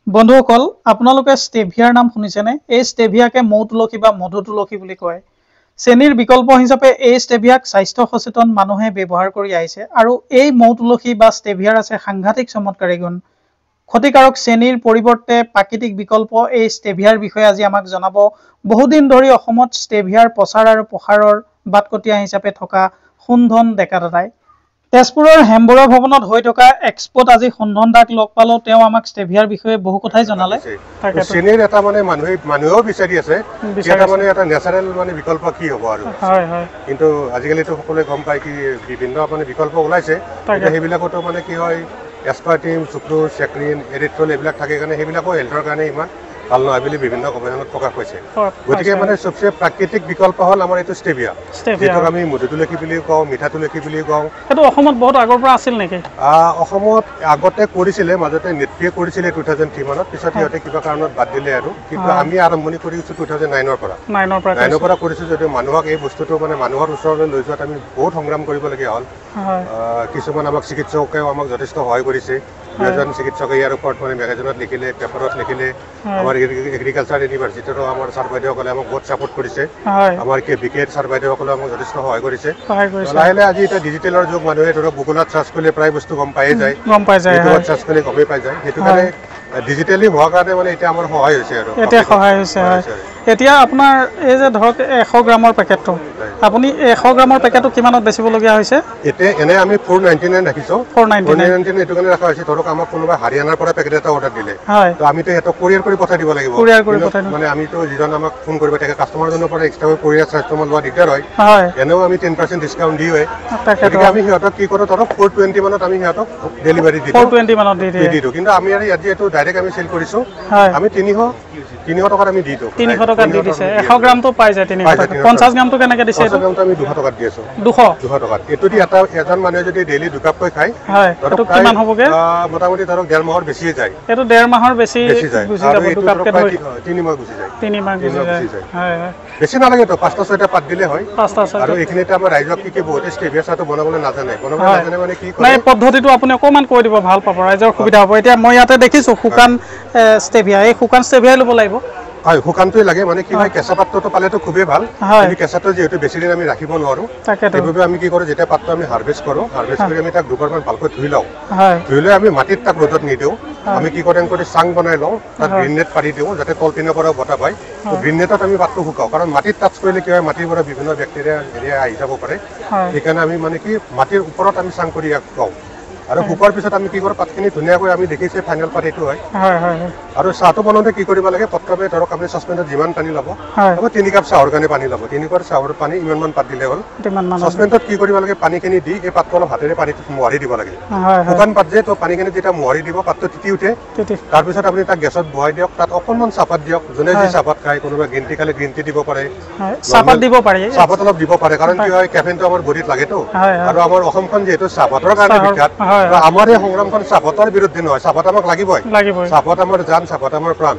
বন্ধুসকল আপোনালোকে স্টেভিয়াৰ নাম শুনিছেনে? এই স্টেভিয়াকে মৌ তুলসী বা মধু তুলসী বুলি কয়। চেনিৰ বিকল্প হিচাপে এই স্টেভিয়াক স্বাস্থ্য সচেতন মানুহে ব্যৱহাৰ কৰি আহিছে আৰু এই মৌ তুলসী বা স্টেভিয়াৰ আছে সাংঘাতিক চমৎকাৰী গুণ। ক্ষতিকাৰক চেনিৰ পৰিৱৰ্তে প্ৰাকৃতিক বিকল্প এই স্টেভিয়াৰ বিষয়ে আজি আমাক জনাব বহুদিন ধৰি অসমত স্টেভিয়াৰ প্ৰচাৰ আৰু প্ৰসাৰৰ বাটকটীয়া হিচাপে থকা সুন্ধন ডেকা দাদাই। তেজপুৰৰ হেমবুঢ়া ভৱনত হৈ থকা এক্সপোত আজি সুন্ধন দাক লগ পালো। তেওঁ আমাক স্টেভিয়াৰ বিষয়ে বহু কথাই জনালে। চেনিৰ এটা মানে মানুহেও বিচাৰি আছে এটা মানে এটা নেচাৰেল মানে বিকল্প কি হ'ব আৰু কিন্তু আজিকালিতো সকলোৱে গম পায় কি বিভিন্ন মানে বিকল্প ওলাইছে সেইবিলাকতো মানে কি হয় এছপাৰ্টিম চুক্ৰোজ চেক্ৰিন এৰিথ্ৰল এইবিলাক থাকে কাৰণে সেইবিলাকো হেল্থৰ কাৰণে ইমান ভাল নহয় বুলি বিভিন্ন গৱেষণাত প্ৰকাশ পাইছে। গতিকে মানে চবচে প্ৰাকৃতিক বিকল্প হ'ল আমাৰ এইটো স্টেভিয়া, যিটোক আমি মধু তুলসী বুলিও কওঁ, মিঠা তুলসী বুলিও কওঁ। সেইটো অসমত বহুত আগৰ পৰা আছিল নেকি? অসমত আগতে কৰিছিলে, মাজতে নেটফ্লিয়ে কৰিছিলে 2003 মানত, পিছত সিহঁতে কিবা কাৰণত বাদ দিলে আৰু। কিন্তু আমি আৰম্ভণি কৰিছোঁ 2009ৰ পৰা। 9ৰ পৰা কৰিছোঁ যদিও মানুহক এই বস্তুটো মানে মানুহৰ ওচৰলৈ লৈ যোৱাত আমি বহুত সংগ্ৰাম কৰিবলগীয়া হ'ল। কিছুমান আমাক চিকিৎসকেও আমাক যথেষ্ট সহায় কৰিছে। এজন চিকিৎসকে ইয়াৰ ওপৰত মানে মেগাজিনত লিখিলে, পেপাৰত লিখিলে। আমাৰ এগ্ৰিকালচাৰ ইউনিভাৰ্চিটিৰো আমাৰ ছাৰ বাইদেউসকলে আমাক বহুত ছাপোৰ্ট কৰিছে। আমাৰ বিকেট ছাৰ বাইদেউসকলে আমাক যথেষ্ট সহায় কৰিছে। লাহে লাহে আজি এতিয়া ডিজিটেলৰ যুগ, মানুহে ধৰক গুগলত চাৰ্চ কৰিলে প্ৰায় বস্তু গম পায়ে যায়, ইউটিউবত চাৰ্চ কৰিলে গমেই পাই যায়। সেইটো কাৰণে ডিজিটেলি হোৱাৰ কাৰণে মানে এতিয়া আমাৰ সহায় হৈছে আৰু এতিয়া সহায় হৈছে। এতিয়া আপোনাৰ এই যে ধৰক 100 গ্ৰামৰ পেকেটটো, আপুনি 100 গ্ৰামৰ পেকেটটো কিমানত বেচিবলগীয়া হৈছে? এতিয়া এনে আমি 499 ৰাখিছোঁ। 499 এইটো কাৰণে ৰখা হৈছে, ধৰক আমাক কোনোবা হাৰিয়ানাৰ পৰা পেকেট এটা অৰ্ডাৰ দিলে তো আমিতো সিহঁতক কোৰিয়াৰ কৰি পঠাই দিব লাগিব। মানে আমিতো যিজন আমাক ফোন কৰিব থাকে কাষ্টমাৰজনৰ পৰা এক্সট্ৰাকৈ কোৰিয়াৰ চাৰ্জটো লোৱা দিগদাৰ হয়। এনেও আমি 10% ডিছকাউণ্ট দিওঁৱে। গতিকে আমি সিহঁতক কি কৰোঁ, ধৰক 420 মানত আমি সিহঁতক ডেলিভাৰী দি দিওঁ। 420 মানত দি দিওঁ। কিন্তু আমি আৰু ইয়াত যিহেতু ডাইৰেক্ট আমি চেল কৰিছোঁ, আমি 300 টকাত আমি দি দিওঁ। 300 টকাত দি দিছে। 100 গ্ৰামটো পাই যায় 300 টকা। 50 গ্ৰামটো কেনেকৈ দিছে? 50 গ্ৰামটো আমি 200 টকাত দি আছোঁ। 200 টকাত। এইটো দি এজন মানুহে যদি ডেইলি 2 কাপকৈ খায়, এইটো কিমান হ'বগৈ? মোটামুটি ধৰক 1.5 মাহৰ বেছিয়ে যায়। এইটো 1.5 মাহৰ বেছি যায়। গুচি যাব। 2 কাপকৈ 3 মাহ গুচি যায়। 3 মাহ গুচি যায়। বেছি নালাগে তো, 5-6টা পাত দিলে হয়। আৰু এইখিনিতে আমাৰ ৰাইজক কি বহুতে স্টেভিয়া চাহটো বনাবলৈ নাজানে মানে কি কৰে, এই পদ্ধতিটো আপুনি অকণমান কৈ দিব, ভাল পাব, ৰাইজৰ সুবিধা হ'ব। এতিয়া মই ইয়াতে দেখিছোঁ শুকান স্টেভিয়া, এই শুকান স্টেভিয়াই ল'ব লাগিব। হয়, শুকানটোৱে লাগে। মানে কি হয়, কেঁচা পাতটো পালেতো খুবেই ভাল, কিন্তু কেঁচাটো যিহেতু বেছি দিন আমি ৰাখিব নোৱাৰোঁ, সেইবাবে আমি কি কৰোঁ, যেতিয়া পাতটো আমি হাৰ্ভেষ্ট কৰোঁ, হাৰ্ভেষ্ট কৰি আমি তাক দুবাৰমান ভালকৈ ধুই লওঁ। ধুই লৈ আমি মাটিত তাক ৰ'দত নিদিওঁ। আমি কি কৰোঁ, কৰি চাং বনাই লওঁ, তাত গ্ৰীণ নেট পাৰি দিওঁ যাতে তলপিনৰ পৰা বতাহ পায়। গ্ৰীণ নেটত আমি পাতটো শুকাওঁ, কাৰণ মাটিত টাচ কৰিলে কি হয়, মাটিৰ পৰা বিভিন্ন বেক্টেৰিয়া আহি যাব পাৰে। সেইকাৰণে আমি মানে কি মাটিৰ ওপৰত আমি চাং কৰি ইয়াক থওঁ। আৰু শুকোৱাৰ পিছত আমি কি কৰোঁ, পাতখিনি ধুনীয়াকৈ আমি দেখিছোঁ ফাইনেল পাত এইটো হয়। আৰু চাহটো বনাওঁতে কি কৰিব লাগে, প্ৰথমে ধৰক আপুনি চচপেনত যিমান পানী ল'ব, 3 কাপ চাহৰ কাৰণে পানী ল'ব। 3 কাপ চাহৰ পানী ইমানমান পাত দিলে হ'ল। চচপেনটোত কি কৰিব লাগে, পানীখিনি দি এই পাতটো অলপ হাতেৰে পানীটোত মোহাৰি দিব লাগে। শুকান পাত যে, তো পানীখিনি যেতিয়া মোহাৰি দিব, পাতটো তিতি উঠে। তাৰপিছত আপুনি তাক গেছত বহাই দিয়ক, তাত অকণমান চাহপাত দিয়ক। যোনে যি চাহপাত খায়, কোনোবা গ্ৰীণ টি খালে গ্ৰীণ টি দিব পাৰে, চাহপাত দিব পাৰি, চাহপাত অলপ দিব পাৰে। কাৰণ কি হয়, কেফেইনটো আমাৰ বডিত লাগেতো। আৰু আমাৰ অসমখন যিহেতু চাহপাতৰ কাৰণে বিখ্যাত, আমাৰ এই সংগ্ৰামখন চাহপাতৰ বিৰুদ্ধে নহয়, চাহপাত আমাক লাগিবই। চাহপাত আমাৰ জান, চাহপাত আমাৰ প্ৰাণ।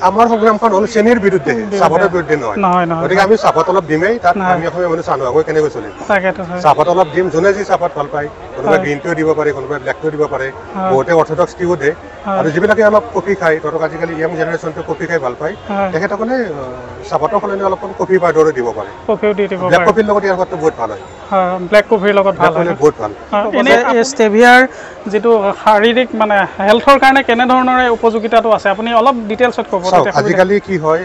আমাৰ সংগ্ৰামখন হ'ল চেনিৰ বিৰুদ্ধে, চাহপাতৰ বিৰুদ্ধে নহয়। গতিকে আমি চাহপাত অলপ দিমেই তাত। আমি অসমীয়া মানুহ চাহ নোহোৱাকৈ কেনেকৈ চলিম? চাহপাত অলপ দিম, যোনে যি চাহপাত ভাল পায়। কোনোবাই গ্ৰীণ টিও দিব পাৰে, কোনোবাই ব্লেক টিও দিব পাৰে, বহুতে অৰ্থডক্স টিও দিয়ে। আৰু যিবিলাকে অলপ কফি খায়, ধৰক আজিকালি য়াং জেনেৰেশ্যনটো কফি খাই ভাল পায়, তেখেতসকলে চাহপাতৰ সলনি অলপমান কফি পাউডাৰো দিব পাৰে। ব্লেক কফিৰ লগত ইয়াৰ সোৱাদটো বহুত ভাল হয়। ব্লেক কফিৰ লগত ভাল হয়, বহুত ভাল। এনে স্টেভিয়াৰ যিটো শাৰীৰিক মানে হেল্থৰ কাৰণে কেনেধৰণৰ উপযোগিতাটো আছে, আপুনি অলপ ডিটেইলছত ক'ব। আজিকালি কি হয়,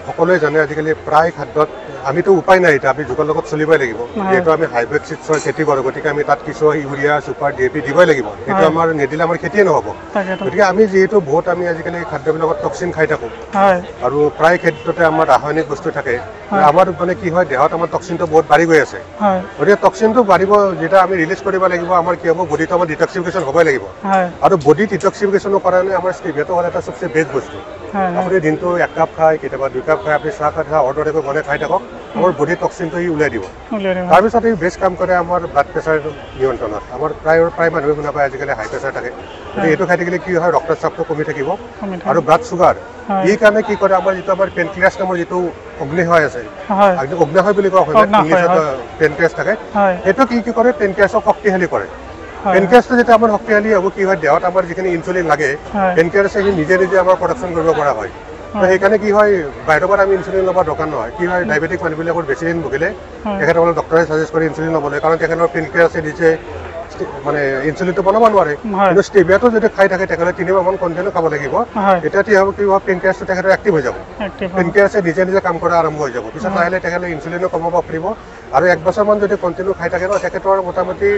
সকলোৱে জানে আজিকালি প্ৰায় খাদ্যত আমিতো উপায় নাই, এতিয়া আমি যুগৰ লগত চলিবই লাগিব। যিহেতু আমি হাইব্ৰিড চিডছৰ খেতি কৰোঁ, গতিকে আমি তাত কিছু ইউৰিয়া, ছুপাৰ, DAP দিবই লাগিব। সেইটো আমাৰ নিদিলে আমাৰ খেতিয়ে নহ'ব। গতিকে আমি যিহেতু বহুত আমি আজিকালি খাদ্যবিলাকত টক্সিন খাই থাকোঁ, আৰু প্ৰায় খাদ্যতে আমাৰ ৰাসায়নিক বস্তু থাকে। আমাৰ মানে কি হয়, দেহত আমাৰ টক্সিনটো বহুত বাঢ়ি গৈ আছে। গতিকে টক্সিনটো বাঢ়িব, যেতিয়া আমি ৰিলিজ কৰিব লাগিব, আমাৰ কি হ'ব, বডিটো আমাৰ ডিটক্সিফিকেশ্যন হ'বই লাগিব। আৰু বডি ডিটক্সিফিকেশ্যনৰ কাৰণে আমাৰ স্টেভিয়াটো হ'ল এটা চবচে বেষ্ট বস্তু। আপুনি দিনটো 1 কাপ খায়, কেতিয়াবা 2 কাপ খায়, আপুনি চাহ খায়, অৰ্ডাৰকৈ বনাই খাই থাকক, আমাৰ বডিৰ টক্সিনটো সি ওলাই দিব। তাৰপিছত এই বেষ্ট কাম কৰে আমাৰ ব্লাড প্ৰেছাৰ নিয়ন্ত্ৰণত। আমাৰ প্ৰায় মানুহে শুনা পায় আজিকালি হাই প্ৰেছাৰ থাকে। গতিকে এইটো খাই থাকিলে কি হয়, ৰক্তচাপটো কমি থাকিব। আৰু ব্লাড চুগাৰ, এই কাৰণে কি কৰে, আমাৰ যিটো আমাৰ পেনক্ৰিয়াছ নামৰ যিটো অগ্নিশয় আছে, অগ্নিশয় বুলি কোৱা হয়, পেনক্ৰিয়াছ থাকে, সেইটো কি কৰে, পেনক্ৰিয়াছক শক্তিশালী কৰে। পেনক্ৰিয়াছটো যেতিয়া আমাৰ শক্তিশালী হ'ব কি হয় দেহত আমাৰ যিখিনি ইনচুলিন লাগে পেনক্ৰিয়াছে সি নিজে নিজে আমাৰ প্ৰডাকশ্যন কৰিব পৰা হয় সেইকাৰণে কি হয় বাহিৰৰ পৰা আমি ইনচুলিন ল'ব দৰকাৰ নহয় কি হয় ডায়েবেটিক মানুহবিলাকৰ বেছি দিন ভুগিলে তেখেতসকলক ডক্টৰে ছাজেষ্ট কৰি ইনচুলিন ল'বলৈ কাৰণ তেখেতৰ পেনক্ৰিয়াছে নিজে মানে ইনচুলিনটো বনাব নোৱাৰে কিন্তু ষ্টেভিয়াটো যদি খাই থাকে তেখেতে 3 মাহমান কণ্টিনিউ খাব লাগিব তেতিয়া কি হ'ব পেনক্ৰিয়াছটো তেখেতৰ এক্টিভ হৈ যাব পেনক্ৰিয়াছে নিজে নিজে কাম কৰা আৰম্ভ হৈ যাব পিছত লাহে লাহে তেখেতে ইনচুলিনো কমাব পাৰিব আৰু 1 বছৰমান যদি কণ্টিনিউ খাই থাকে ন তেখেতৰ মোটামুটি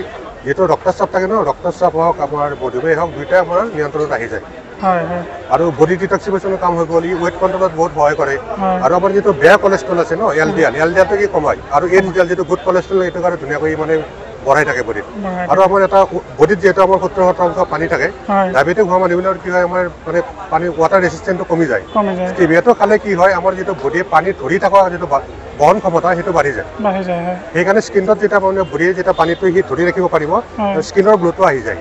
যিটো ৰক্তচাপ থাকে ন ৰক্তচাপ হওক আমাৰ মধুমেহ হওক দুয়োটাই আমাৰ নিয়ন্ত্ৰণত আহি যায় আৰু বডি ডিটক্সিফিকেশ্যনৰ কাম হৈ গ'ল ই ৱেট কণ্ট্ৰলত বহুত সহায় কৰে আৰু আমাৰ যিটো বেয়া কলেষ্ট্ৰল আছে ন এলডিএলটো কি কমায় আৰু এইচডিএল যিটো গুড কলেষ্ট্ৰল এইটো কাৰণে ধুনীয়াকৈ মানে বঢ়াই থাকে বডিত আৰু আমাৰ এটা বডিত যিহেতু আমাৰ 70% পানী থাকে ডায়েবেটিক হোৱা মানুহবিলাকৰ কি হয় আমাৰ মানে পানী ৱাটাৰ ৰেচিষ্টেণ্টটো কমি যায় ষ্টেভিয়াটো খালে কি হয় আমাৰ যিটো বডিয়ে পানী ধৰি থকা যিটো বহন ক্ষমতা সেইটো বাঢ়ি যায় সেইকাৰণে স্কিনত যেতিয়া মানে বডিয়ে যেতিয়া পানীটো সি ধৰি ৰাখিব পাৰিব স্কিনৰ গ্ল'টো আহি যায়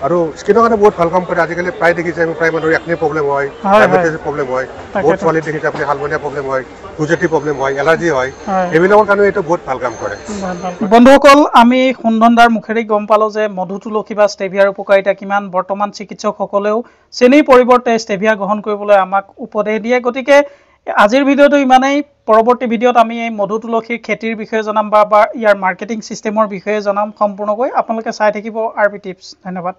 আৰু স্কিনৰ কাৰণে বহুত ভাল কাম কৰে আজিকালি প্ৰায় দেখিছে আমি প্ৰায় মানুহৰ একনি প্ৰব্লেম হয় ডায়েবেটিছ প্ৰব্লেম হয় বহুত ছোৱালী দেখিছে আপুনি হালমনিয়া প্ৰব্লেম হয় খুজতি প্ৰব্লেম হয় এলাৰ্জি হয় এইবিলাকৰ কাৰণে এইটো বহুত ভাল কাম কৰে বন্ধুসকল আমি সুন্দৰদাৰ মুখেৰে গম পালো যে মধু তুলসী বা ষ্টেভিয়াৰ উপকাৰিতা কিমান বৰ্তমান চিকিৎসকসকলেও চেনিৰ পৰিৱৰ্তে ষ্টেভিয়া গ্ৰহণ কৰিবলৈ আমাক উপদেশ দিয়ে গতিকে আজিৰ ভিডিঅ'টো ইমানেই পৰৱৰ্তী ভিডিঅ'ত আমি এই মধু তুলসীৰ খেতিৰ বিষয়ে জনাম বা ইয়াৰ মাৰ্কেটিং চিষ্টেমৰ বিষয়ে জনাম সম্পূৰ্ণকৈ আপোনালোকে চাই থাকিব আৰবি টিপছ ধন্যবাদ